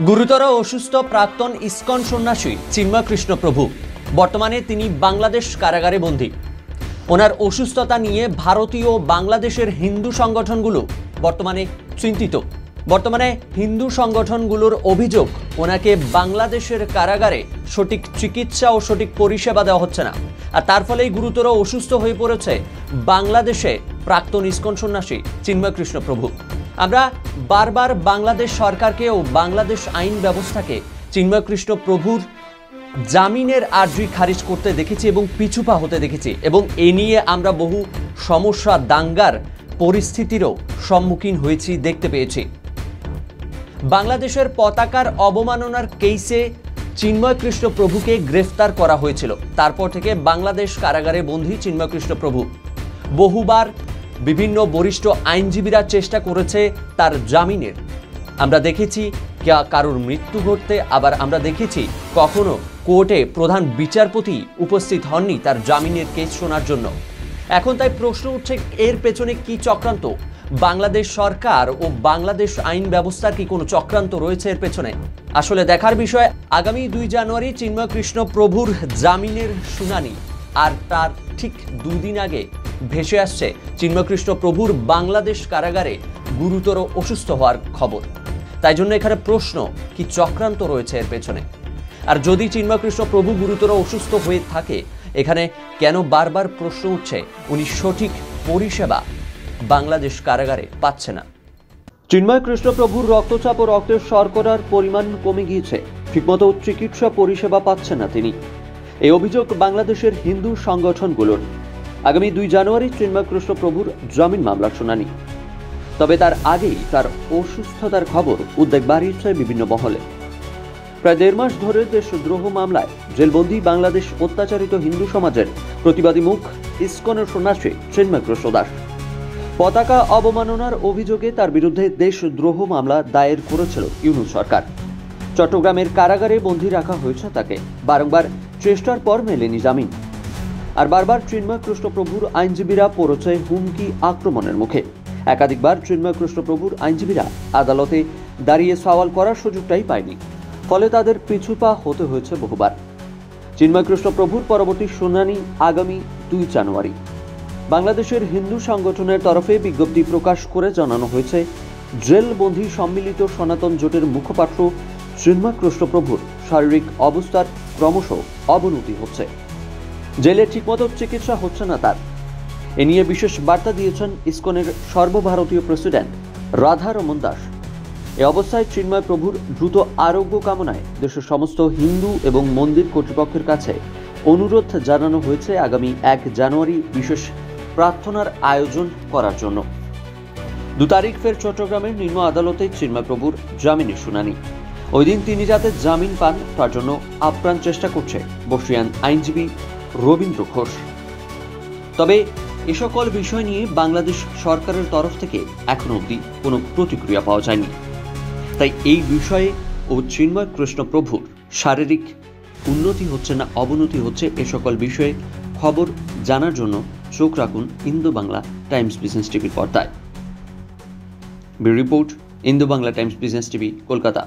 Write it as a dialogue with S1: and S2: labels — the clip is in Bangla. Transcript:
S1: গুরুতর অসুস্থ প্রাক্তন ইসকন সন্ন্যাসী চিন্ময় কৃষ্ণ প্রভু বর্তমানে তিনি বাংলাদেশ কারাগারে বন্দী। ওনার অসুস্থতা নিয়ে ভারতীয় বাংলাদেশের হিন্দু সংগঠনগুলো বর্তমানে চিন্তিত। বর্তমানে হিন্দু সংগঠনগুলোর অভিযোগ ওনাকে বাংলাদেশের কারাগারে সঠিক চিকিৎসা ও সঠিক পরিষেবা দেওয়া হচ্ছে না, আর তার ফলেই গুরুতর অসুস্থ হয়ে পড়েছে বাংলাদেশে প্রাক্তন ইসকন সন্ন্যাসী চিন্ময় কৃষ্ণ প্রভু। আমরা বারবার বাংলাদেশ সরকারকে ও বাংলাদেশ আইন ব্যবস্থাকে চিন্ময় কৃষ্ণ প্রভুর জামিনের আর্জি খারিজ করতে দেখেছি এবং পিছুপা হতে দেখেছি, এবং এ নিয়ে আমরা বহু সমস্যা দাঙ্গার পরিস্থিতিরও সম্মুখীন হয়েছি, দেখতে পেয়েছি। বাংলাদেশের পতাকার অবমাননার কেসে চিন্ময় কৃষ্ণ প্রভুকে গ্রেফতার করা হয়েছিল। তারপর থেকে বাংলাদেশ কারাগারে বন্দী চিন্ময় কৃষ্ণ প্রভু। বহুবার বিভিন্ন বরিষ্ঠ আইনজীবীরা চেষ্টা করেছে তার জামিনের। আমরা দেখেছি কারোর মৃত্যু ঘটতে, আবার আমরা দেখেছি কখনো কোর্টে প্রধান বিচারপতি উপস্থিত হননি তার জামিনের কেস শোনার জন্য। এখন তাই প্রশ্ন উঠছে, এর পেছনে কি চক্রান্ত? বাংলাদেশ সরকার ও বাংলাদেশ আইন ব্যবস্থার কি কোনো চক্রান্ত রয়েছে এর পেছনে? আসলে দেখার বিষয়। আগামী 2 জানুয়ারি চিন্ময় কৃষ্ণ প্রভুর জামিনের শুনানি, আর তার ঠিক 2 দিন আগে ভেসে আসছে চিন্ময় কৃষ্ণ প্রভুর বাংলাদেশ কারাগারে গুরুতর অসুস্থ হওয়ার খবর। তাই জন্য এখানে প্রশ্ন, কি চক্রান্ত রয়েছে এর পেছনে? আর যদি চিন্ময় কৃষ্ণ প্রভু গুরুতর অসুস্থ হয়ে থাকে, এখানে কেন বারবার প্রশ্ন উঠছে উনি সঠিক পরিষেবা বাংলাদেশ কারাগারে পাচ্ছে না? চিন্ময় কৃষ্ণ প্রভুর রক্তচাপ ও রক্তের শর্করার পরিমাণ কমে গিয়েছে, ঠিকমতো চিকিৎসা পরিষেবা পাচ্ছেন না তিনি। এই অভিযোগ বাংলাদেশের হিন্দু সংগঠনগুলোর। আগামী 2 জানুয়ারি চিন্ময় কৃষ্ণ প্রভুর জামিন মামলার শুনানি। তবে তার আগেই তার অসুস্থতার খবর উদ্বেগ বাড়িয়েছে বিভিন্ন মহলে। প্রায় 1.5 মাস ধরে দেশদ্রোহ মামলায় জেলবন্দি বাংলাদেশ অত্যাচারিত হিন্দু সমাজের প্রতিবাদী মুখ ইসকনের সন্ন্যাসী চিন্ময় কৃষ্ণ দাস। পতাকা অবমাননার অভিযোগে তার বিরুদ্ধে দেশদ্রোহ মামলা দায়ের করেছিল ইউনূস সরকার। চট্টগ্রামের কারাগারে বন্দী রাখা হয়েছে তাকে। বারংবার চেষ্টার পর মেলেনি জামিন। আর বারবার চিন্ময় কৃষ্ণ প্রভুর আইনজীবীরা পড়েছে হুমকি আক্রমণের মুখে। একাধিকবার চিন্ময় কৃষ্ণ প্রভুর আইনজীবীরা আদালতে দাঁড়িয়ে সওয়াল করার সুযোগটাই পায়নি, ফলে তাদের পিছুপা হতে হয়েছে বহুবার। চিন্ময় কৃষ্ণ প্রভুর পরবর্তী শুনানি আগামী 2 জানুয়ারি। বাংলাদেশের হিন্দু সংগঠনের তরফে বিজ্ঞপ্তি প্রকাশ করে জানানো হয়েছে, জেলবন্দি সম্মিলিত সনাতন জোটের মুখপাত্র চিন্ময় কৃষ্ণ প্রভুর শারীরিক অবস্থার ক্রমশ অবনতি হচ্ছে। জেলে ঠিকমতো চিকিৎসা হচ্ছে না তার। এ নিয়ে বিশেষ বার্তা দিয়েছেন ইসকনের সর্বভারতীয় প্রেসিডেন্ট রাধা রমন দাস। এ অবস্থায় চিন্ময় প্রভুর দ্রুত আরোগ্য কামনায় দেশের সমস্ত হিন্দু এবং মন্দির কর্তৃপক্ষের কাছে অনুরোধ জানানো হয়েছে আগামী 1 জানুয়ারি বিশেষ প্রার্থনার আয়োজন করার জন্য। 2 তারিখ ফের চট্টগ্রামের নিম্ন আদালতে চিন্ময় প্রভুর জামিনের শুনানি। ওই দিন তিনি যাতে জামিন পান তার জন্য আপ্রাণ চেষ্টা করছে বর্ষিয়ান আইনজীবী রবীন্দ্র ঘোষ। তবে এ সকল বিষয় নিয়ে বাংলাদেশ সরকারের তরফ থেকে এখনো অবধি কোনো প্রতিক্রিয়া পাওয়া যায়নি। তাই এই বিষয়ে ও চিন্ময় কৃষ্ণ প্রভুর শারীরিক উন্নতি হচ্ছে না অবনতি হচ্ছে, এ সকল বিষয়ে খবর জানার জন্য চোখ রাখুন ইন্দো বাংলা টাইমস বিজনেস টিভির পর্দায়। Bureau report, Indo Bangla Times business TV, Kolkata.